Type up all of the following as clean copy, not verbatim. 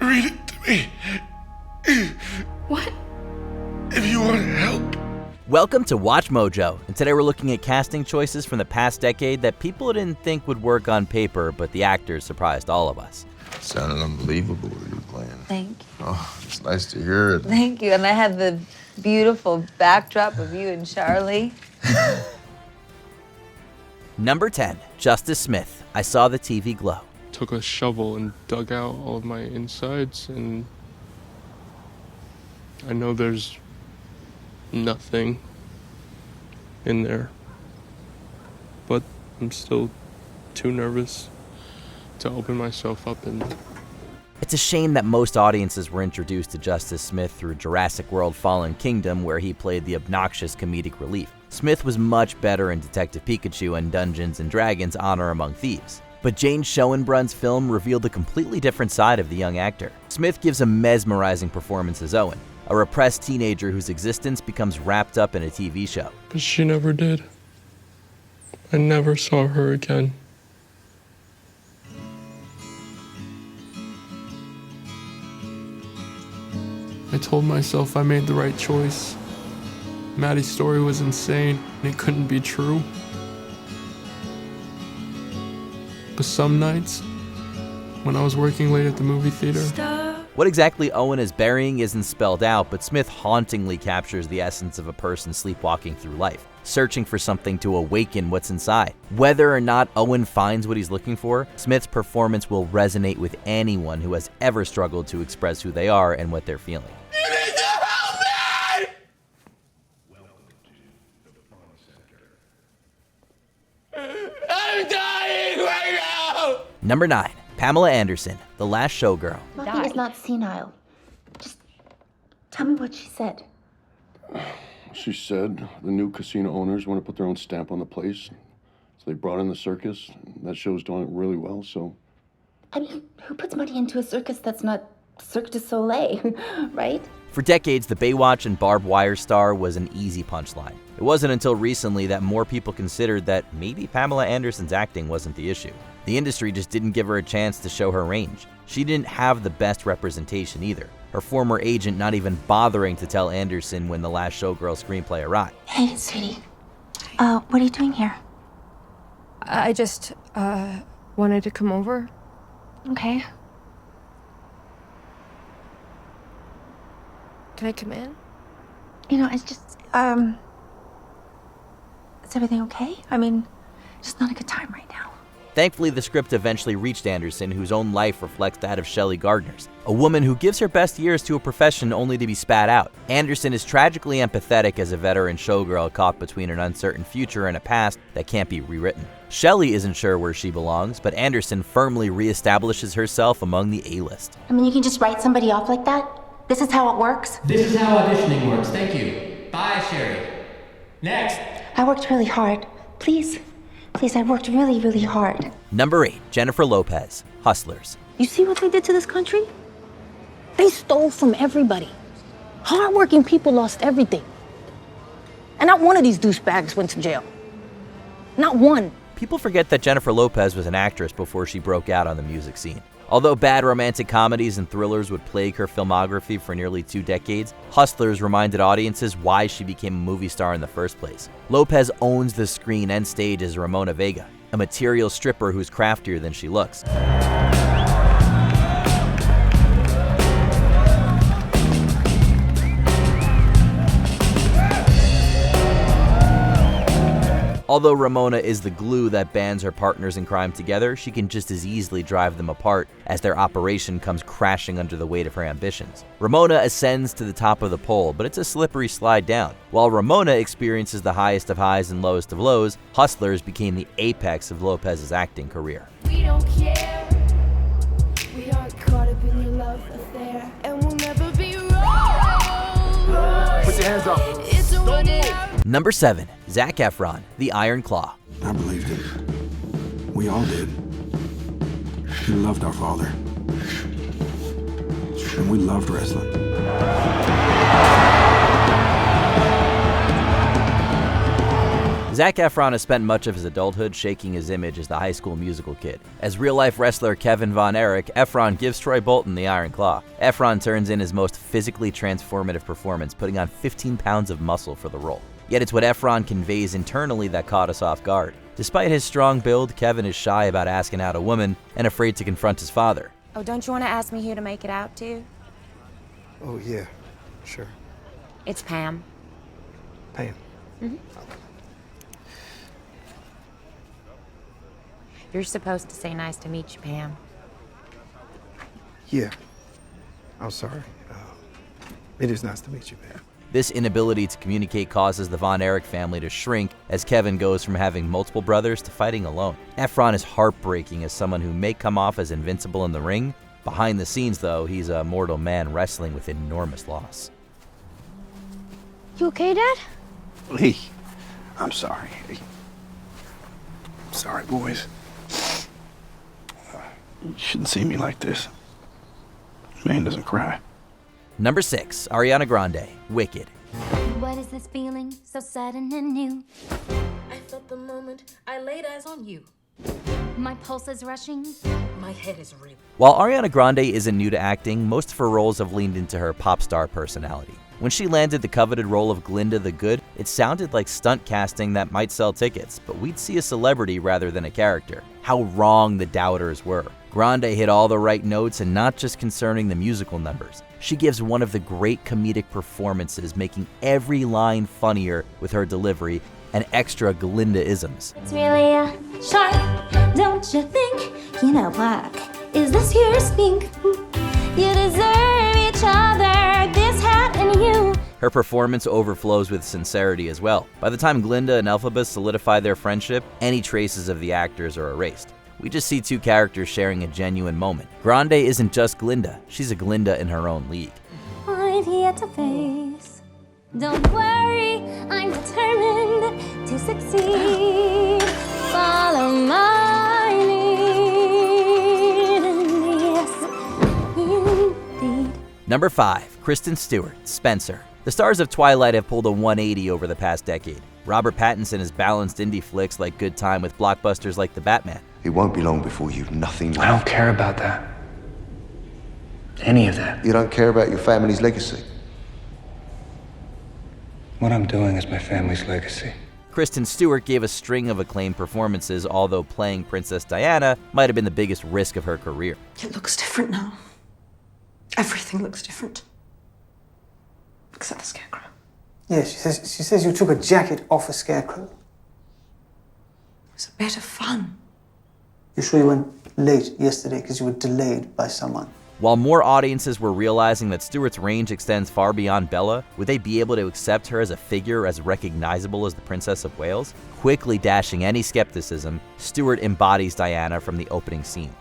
read it to me. What? If you want help. Welcome to Watch Mojo, and today we're looking at casting choices from the past decade that people didn't think would work on paper, but the actors surprised all of us. It sounded unbelievable what you were playing. Thank you. Oh, it's nice to hear it. Thank you. And I had the beautiful backdrop of you and Charlie. Number 10, Justice Smith. I saw the TV glow. Took a shovel and dug out all of my insides, and I know there's nothing in there, but I'm still too nervous to open myself up in there. It's a shame that most audiences were introduced to Justice Smith through Jurassic World Fallen Kingdom, where he played the obnoxious comedic relief. Smith was much better in Detective Pikachu and Dungeons & Dragons: Honor Among Thieves. But Jane Schoenbrun's film revealed a completely different side of the young actor. Smith gives a mesmerizing performance as Owen, a repressed teenager whose existence becomes wrapped up in a TV show. But she never did. I never saw her again. I told myself I made the right choice. Maddie's story was insane, and it couldn't be true. But some nights, when I was working late at the movie theater, What exactly Owen is burying isn't spelled out, but Smith hauntingly captures the essence of a person sleepwalking through life, searching for something to awaken what's inside. Whether or not Owen finds what he's looking for, Smith's performance will resonate with anyone who has ever struggled to express who they are and what they're feeling. You need to help me! I'm dying right now! Number 9, Pamela Anderson, The Last Showgirl. Nothing is not senile. Just tell me what she said. She said the new casino owners want to put their own stamp on the place. So they brought in the circus. That show's doing really well, so... I mean, who puts money into a circus that's not Cirque du Soleil, right? For decades, the Baywatch and Barbed Wire star was an easy punchline. It wasn't until recently that more people considered that maybe Pamela Anderson's acting wasn't the issue. The industry just didn't give her a chance to show her range. She didn't have the best representation either, her former agent not even bothering to tell Anderson when the Last Showgirl screenplay arrived. Hey, sweetie. What are you doing here? I just, wanted to come over. Okay. Can I come in? You know, it's just, is everything okay? I mean, just not a good time right now. Thankfully, the script eventually reached Anderson, whose own life reflects that of Shelley Gardner's, a woman who gives her best years to a profession only to be spat out. Anderson is tragically empathetic as a veteran showgirl caught between an uncertain future and a past that can't be rewritten. Shelley isn't sure where she belongs, but Anderson firmly reestablishes herself among the A-list. I mean, you can just write somebody off like that? This is how it works? This is how auditioning works. Thank you. Bye, Sherry. Next. I worked really hard. Please, I worked really, really hard. Number 8, Jennifer Lopez, Hustlers. You see what they did to this country? They stole from everybody. Hardworking people lost everything. And not one of these douchebags went to jail. Not one. People forget that Jennifer Lopez was an actress before she broke out on the music scene. Although bad romantic comedies and thrillers would plague her filmography for nearly 2 decades, Hustlers reminded audiences why she became a movie star in the first place. Lopez owns the screen and stage as Ramona Vega, a material stripper who's craftier than she looks. Although Ramona is the glue that bands her partners in crime together, she can just as easily drive them apart as their operation comes crashing under the weight of her ambitions. Ramona ascends to the top of the pole, but it's a slippery slide down. While Ramona experiences the highest of highs and lowest of lows, Hustlers became the apex of Lopez's acting career. We don't care. We aren't caught up in your love affair, and we'll never be wrong. Put your hands up. It's a one out. Number 7, Zac Efron, The Iron Claw. I believed it. We all did. We loved our father. And we loved wrestling. Zac Efron has spent much of his adulthood shaking his image as the High School Musical kid. As real-life wrestler Kevin Von Erich, Efron gives Troy Bolton the Iron Claw. Efron turns in his most physically transformative performance, putting on 15 pounds of muscle for the role. Yet it's what Efron conveys internally that caught us off guard. Despite his strong build, Kevin is shy about asking out a woman and afraid to confront his father. Oh, don't you want to ask me who to make it out to? Oh, yeah. Sure. It's Pam. Pam. Mm-hmm. You're supposed to say nice to meet you, Pam. Yeah. I'm sorry. It is nice to meet you, Pam. This inability to communicate causes the Von Erich family to shrink as Kevin goes from having multiple brothers to fighting alone. Efron is heartbreaking as someone who may come off as invincible in the ring. Behind the scenes, though, he's a mortal man wrestling with enormous loss. You okay, Dad? Lee, I'm sorry. Sorry, boys. You shouldn't see me like this. Man doesn't cry. Number 6, Ariana Grande, Wicked. What is this feeling so sudden and new? I felt the moment I laid eyes on you. My pulse is rushing. My head is reeling. While Ariana Grande isn't new to acting, most of her roles have leaned into her pop star personality. When she landed the coveted role of Glinda the Good, it sounded like stunt casting that might sell tickets, but we'd see a celebrity rather than a character. How wrong the doubters were. Grande hit all the right notes, and not just concerning the musical numbers. She gives one of the great comedic performances, making every line funnier with her delivery and extra Glinda-isms. It's really sharp, don't you think? You know, Buck, is this your stink? You deserve each other, this hat and you. Her performance overflows with sincerity as well. By the time Glinda and Elphaba solidify their friendship, any traces of the actors are erased. We just see two characters sharing a genuine moment. Grande isn't just Glinda, she's a Glinda in her own league. I've yet to face. Don't worry, I'm determined to succeed. Follow my lead. Yes, indeed. Number 5, Kristen Stewart, Spencer. The stars of Twilight have pulled a 180 over the past decade. Robert Pattinson has balanced indie flicks like Good Time with blockbusters like The Batman. It won't be long before you've nothing left. I don't care about that. Any of that. You don't care about your family's legacy? What I'm doing is my family's legacy. Kristen Stewart gave a string of acclaimed performances, although playing Princess Diana might have been the biggest risk of her career. It looks different now. Everything looks different. Except the scarecrow. Yeah, she says you took a jacket off a scarecrow. It was a bit of fun. You sure you went late yesterday because you were delayed by someone? While more audiences were realizing that Stewart's range extends far beyond Bella, would they be able to accept her as a figure as recognizable as the Princess of Wales? Quickly dashing any skepticism, Stewart embodies Diana from the opening scene.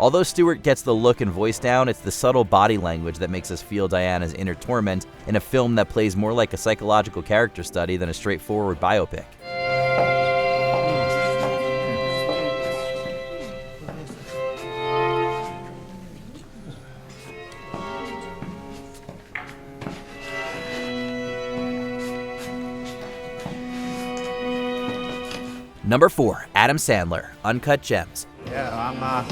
Although Stewart gets the look and voice down, it's the subtle body language that makes us feel Diana's inner torment in a film that plays more like a psychological character study than a straightforward biopic. Number 4, Adam Sandler, Uncut Gems. Yeah,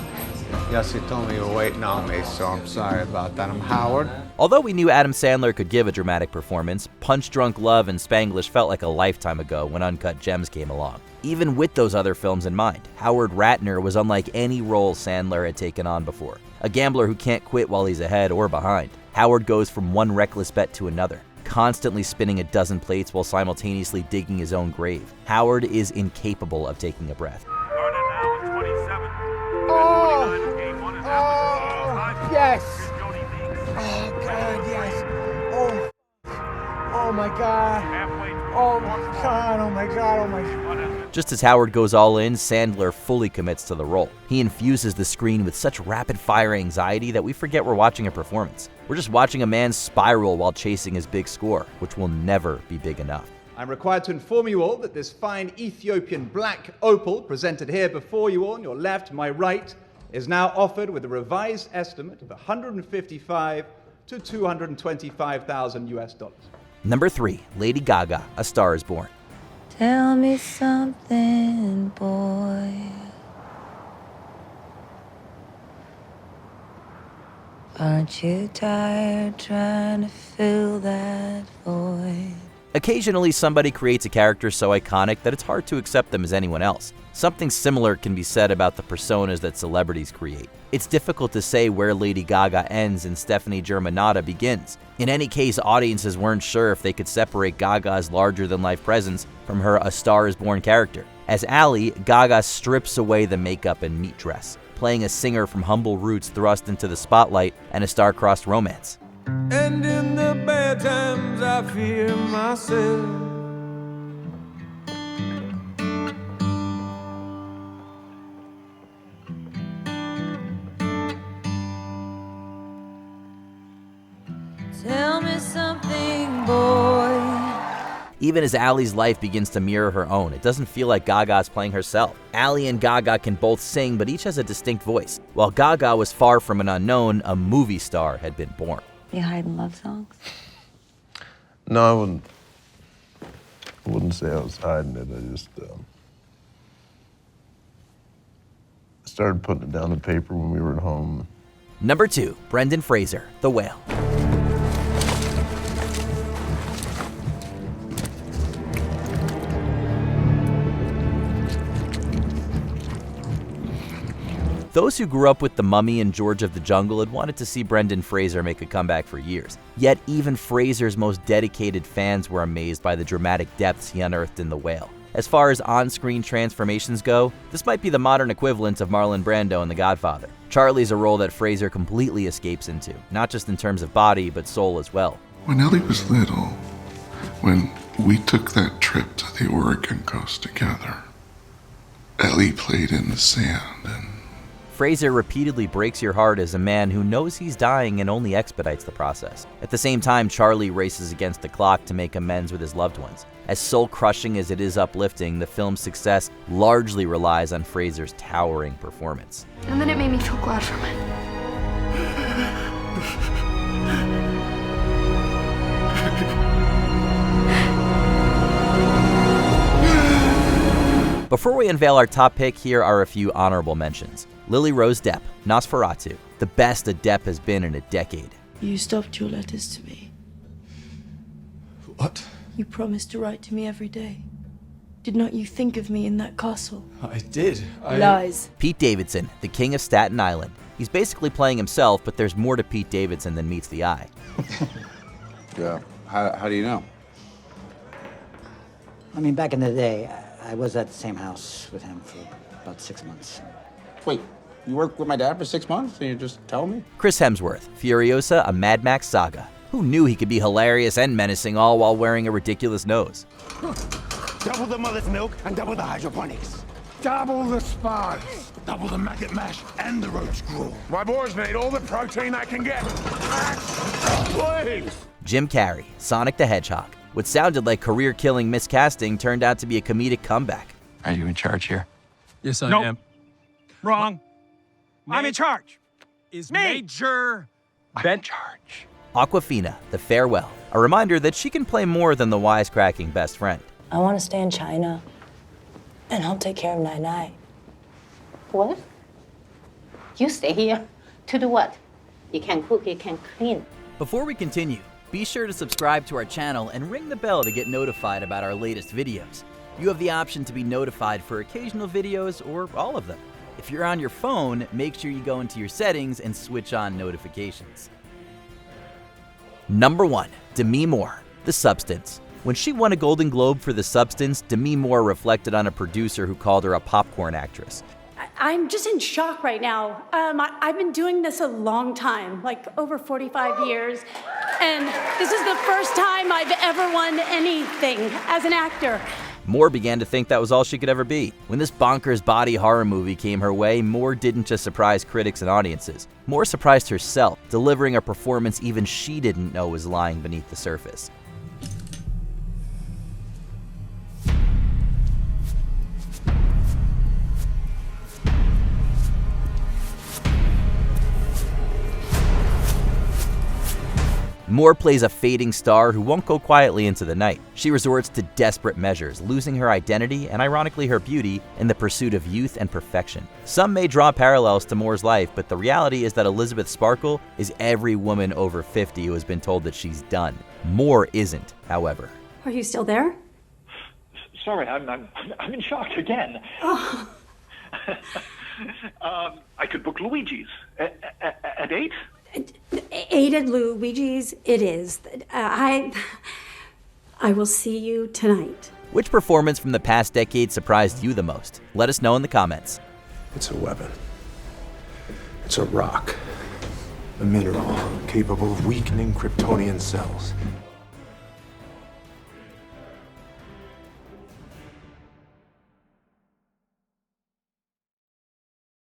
yes, you told me you were waiting on me, so I'm sorry about that. I'm Howard. Although we knew Adam Sandler could give a dramatic performance, Punch Drunk Love and Spanglish felt like a lifetime ago when Uncut Gems came along. Even with those other films in mind, Howard Ratner was unlike any role Sandler had taken on before. A gambler who can't quit while he's ahead or behind. Howard goes from one reckless bet to another, constantly spinning a dozen plates while simultaneously digging his own grave. Howard is incapable of taking a breath. Yes! Oh, God, yes. Oh my God. Oh my God, oh my God, oh my God. Just as Howard goes all in, Sandler fully commits to the role. He infuses the screen with such rapid-fire anxiety that we forget we're watching a performance. We're just watching a man spiral while chasing his big score, which will never be big enough. I'm required to inform you all that this fine Ethiopian black opal presented here before you all on your left, my right, is now offered with a revised estimate of $155,000 to $225,000 US. Number 3, Lady Gaga, A Star Is Born. Tell me something, boy. Aren't you tired trying to fill that void? Occasionally, somebody creates a character so iconic that it's hard to accept them as anyone else. Something similar can be said about the personas that celebrities create. It's difficult to say where Lady Gaga ends and Stephanie Germanotta begins. In any case, audiences weren't sure if they could separate Gaga's larger-than-life presence from her A Star Is Born character. As Ally, Gaga strips away the makeup and meat dress, playing a singer from humble roots thrust into the spotlight and a star-crossed romance. And in the bad times I fear myself. Tell me something, boy. Even as Ally's life begins to mirror her own, it doesn't feel like Gaga's playing herself. Ally and Gaga can both sing, but each has a distinct voice. While Gaga was far from an unknown, a movie star had been born. You hiding love songs? No, I wouldn't say I was hiding it. I just started putting it down on paper when we were at home. Number 2, Brendan Fraser, The Whale. Those who grew up with The Mummy and George of the Jungle had wanted to see Brendan Fraser make a comeback for years. Yet even Fraser's most dedicated fans were amazed by the dramatic depths he unearthed in The Whale. As far as on-screen transformations go, this might be the modern equivalent of Marlon Brando in The Godfather. Charlie's a role that Fraser completely escapes into, not just in terms of body, but soul as well. When Ellie was little, when we took that trip to the Oregon coast together, Ellie played in the sand and Fraser repeatedly breaks your heart as a man who knows he's dying and only expedites the process. At the same time, Charlie races against the clock to make amends with his loved ones. As soul-crushing as it is uplifting, the film's success largely relies on Fraser's towering performance. And then it made me feel glad for mine. Before we unveil our top pick, here are a few honorable mentions. Lily Rose Depp, Nosferatu, the best a Depp has been in a decade. You stopped your letters to me. What? You promised to write to me every day. Did not you think of me in that castle? I did. Lies. Pete Davidson, the king of Staten Island. He's basically playing himself, but there's more to Pete Davidson than meets the eye. Yeah. How do you know? I mean, back in the day, I was at the same house with him for about 6 months. Wait, you worked with my dad for 6 months and you just tell me? Chris Hemsworth, Furiosa, a Mad Max saga. Who knew he could be hilarious and menacing all while wearing a ridiculous nose? Double the mother's milk and double the hydroponics. Double the spuds. Double the maggot mash and the roach gruel. My boys need all the protein I can get. Please. Jim Carrey, Sonic the Hedgehog. What sounded like career-killing miscasting turned out to be a comedic comeback. Are you in charge here? Yes, I Nope. am. Wrong. I'm in charge. Is Me. Major Ben. charge. Awkwafina, The Farewell. A reminder that she can play more than the wisecracking best friend. I want to stay in China, and I'll take care of Nai Nai. What? You stay here to do what? You can cook, you can clean. Before we continue, be sure to subscribe to our channel and ring the bell to get notified about our latest videos. You have the option to be notified for occasional videos or all of them. If you're on your phone, make sure you go into your settings and switch on notifications. Number 1, Demi Moore, The Substance. When she won a Golden Globe for The Substance, Demi Moore reflected on a producer who called her a popcorn actress. I'm just in shock right now. I've been doing this a long time, like over 45 years, and this is the first time I've ever won anything as an actor. Moore began to think that was all she could ever be. When this bonkers body horror movie came her way, Moore didn't just surprise critics and audiences. Moore surprised herself, delivering a performance even she didn't know was lying beneath the surface. Moore plays a fading star who won't go quietly into the night. She resorts to desperate measures, losing her identity and ironically her beauty in the pursuit of youth and perfection. Some may draw parallels to Moore's life, but the reality is that Elizabeth Sparkle is every woman over 50 who has been told that she's done. Moore isn't, however. Are you still there? Sorry, I'm in shock again. Oh. I could book Luigi's at 8? 8 at Luigi's, it is. I will see you tonight. Which performance from the past decade surprised you the most? Let us know in the comments. It's a weapon. It's a rock. A mineral capable of weakening Kryptonian cells.